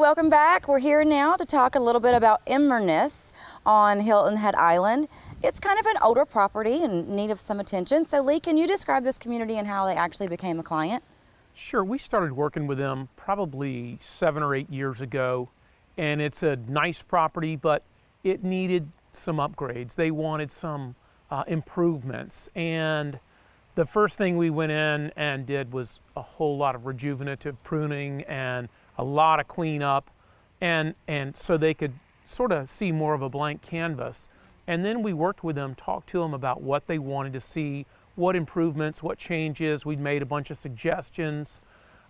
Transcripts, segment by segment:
welcome back. We're here now to talk a little bit about Inverness on Hilton Head Island. It's kind of an older property in need of some attention. So Lee, can you describe this community and how they actually became a client? Sure, we started working with them probably 7 or 8 years ago, and it's a nice property, but it needed some upgrades. They wanted some improvements, and the first thing we went in and did was a whole lot of rejuvenative pruning and a lot of cleanup, and so they could sort of see more of a blank canvas. And then we worked with them, talked to them about what they wanted to see, what improvements, what changes. We'd made a bunch of suggestions,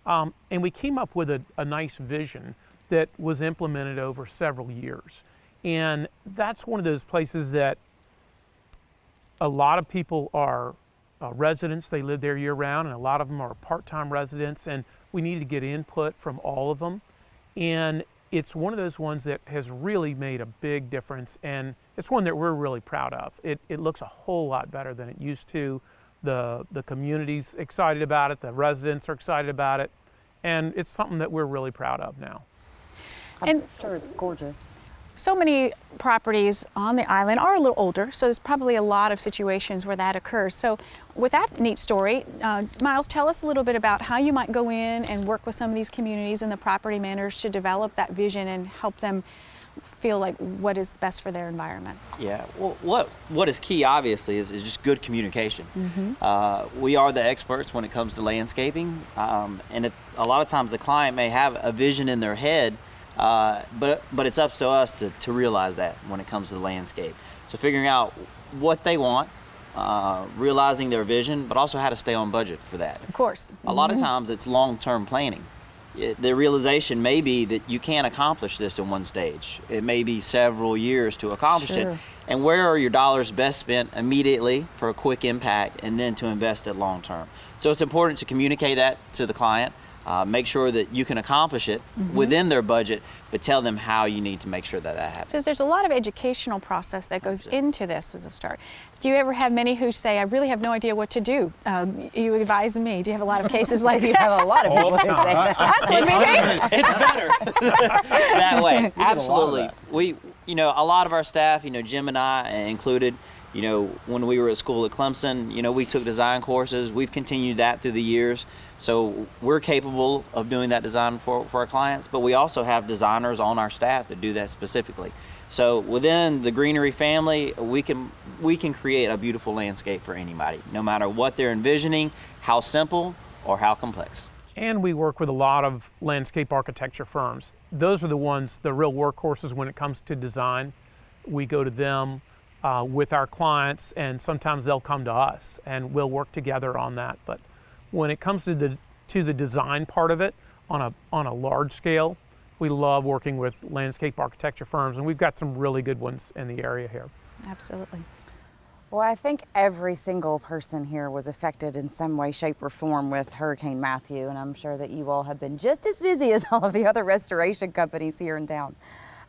and we came up with a nice vision that was implemented over several years. And that's one of those places that a lot of people are residents. They live there year round, and a lot of them are part-time residents, and we need to get input from all of them. And it's one of those ones that has really made a big difference, and it's one that we're really proud of. It looks a whole lot better than it used to. The community's excited about it, the residents are excited about it, and it's something that we're really proud of now. I'm sure it's gorgeous. So many properties on the island are a little older, so there's probably a lot of situations where that occurs. So with that neat story, Miles, tell us a little bit about how you might go in and work with some of these communities and the property managers to develop that vision and help them feel like what is best for their environment. Yeah, well, what is key, obviously, is just good communication. Mm-hmm. We are the experts when it comes to landscaping, and a lot of times the client may have a vision in their head, but it's up to us to realize that when it comes to the landscape. So figuring out what they want, realizing their vision, but also how to stay on budget for that. Of course. A lot of times it's long-term planning. The realization may be that you can't accomplish this in one stage. It may be several years to accomplish it. And where are your dollars best spent immediately for a quick impact, and then to invest it long-term? So it's important to communicate that to the client. Make sure that you can accomplish it within their budget, but tell them how you need to make sure that happens. So there's a lot of educational process that goes into this as a start. Do you ever have many who say, I really have no idea what to do? You advise me. Do you have a lot of cases like that? You have a lot of people who say that. That's what we need. It's better that way. Absolutely. A lot of our staff, Jim and I included, when we were at school at Clemson, we took design courses. We've continued that through the years. So we're capable of doing that design for our clients, but we also have designers on our staff that do that specifically. So within the Greenery family, we can create a beautiful landscape for anybody, no matter what they're envisioning, how simple or how complex. And we work with a lot of landscape architecture firms. Those are the ones, the real workhorses when it comes to design. We go to them with our clients, and sometimes they'll come to us and we'll work together on that. But when it comes to the design part of it on a large scale, we love working with landscape architecture firms, and we've got some really good ones in the area here. Absolutely. Well, I think every single person here was affected in some way, shape, or form with Hurricane Matthew, and I'm sure that you all have been just as busy as all of the other restoration companies here in town.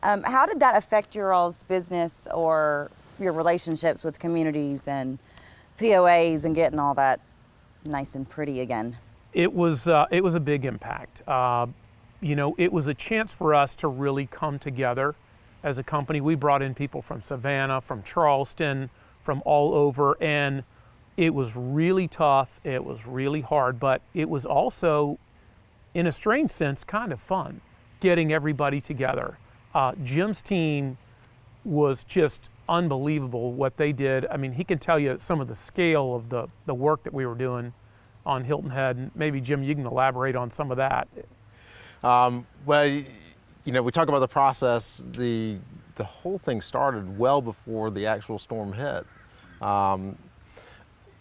How did that affect your all's business or your relationships with communities and POAs and getting all that nice and pretty again? It was a big impact. It was a chance for us to really come together as a company. We brought in people from Savannah, from Charleston, from all over, and it was really tough. It was really hard, but it was also, in a strange sense, kind of fun getting everybody together. Jim's team was just unbelievable what they did. I mean, he can tell you some of the scale of the work that we were doing on Hilton Head, and maybe Jim, you can elaborate on some of that. Well, we talk about the process. The whole thing started well before the actual storm hit.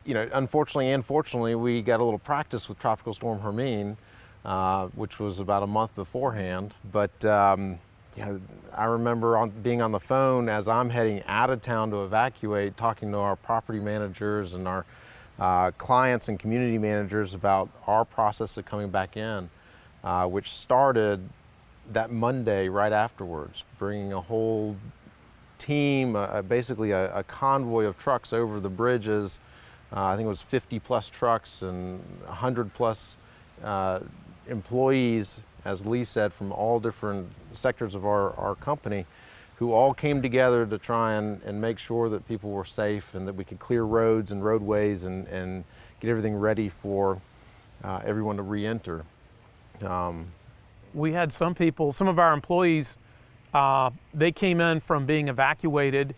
Unfortunately and fortunately, we got a little practice with Tropical Storm Hermine, which was about a month beforehand. But I remember being on the phone as I'm heading out of town to evacuate, talking to our property managers and our clients and community managers about our process of coming back in, which started that Monday right afterwards, bringing a whole team, basically a convoy of trucks over the bridges. I think it was 50 plus trucks and 100 plus employees as Lee said, from all different sectors of our company, who all came together to try and make sure that people were safe and that we could clear roads and roadways and get everything ready for everyone to re-enter. We had some people, some of our employees, they came in from being evacuated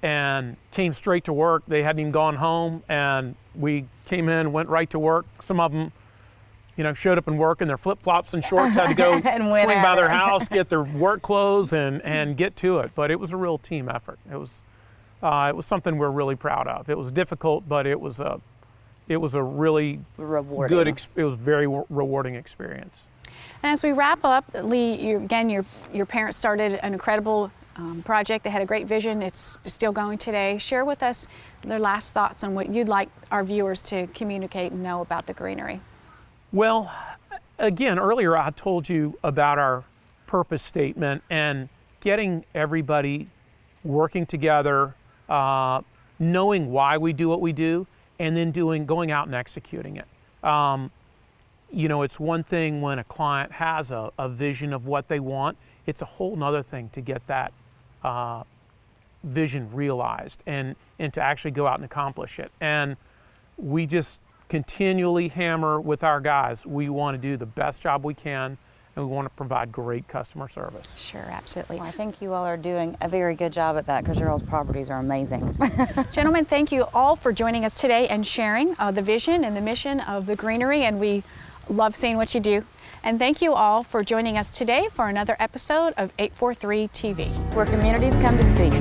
and came straight to work. They hadn't even gone home, and we came in, went right to work. Some of them, you know, showed up in work in their flip-flops and shorts, had to go swing by their house, get their work clothes, and get to it. But it was a real team effort. It was something we're really proud of. It was difficult, but it was a really Rewarding. good. It was very rewarding experience. And as we wrap up, Lee, your parents started an incredible project. They had a great vision. It's still going today. Share with us their last thoughts on what you'd like our viewers to communicate and know about the Greenery. Well, again, earlier I told you about our purpose statement and getting everybody working together, knowing why we do what we do, and then going out and executing it. You know, it's one thing when a client has a vision of what they want. It's a whole nother thing to get that vision realized and to actually go out and accomplish it. And we just continually hammer with our guys. We want to do the best job we can, and we want to provide great customer service. Sure, absolutely. Well, I think you all are doing a very good job at that because your all's properties are amazing. Gentlemen, thank you all for joining us today and sharing the vision and the mission of the Greenery, and we love seeing what you do. And thank you all for joining us today for another episode of 843 TV. Where communities come to speak.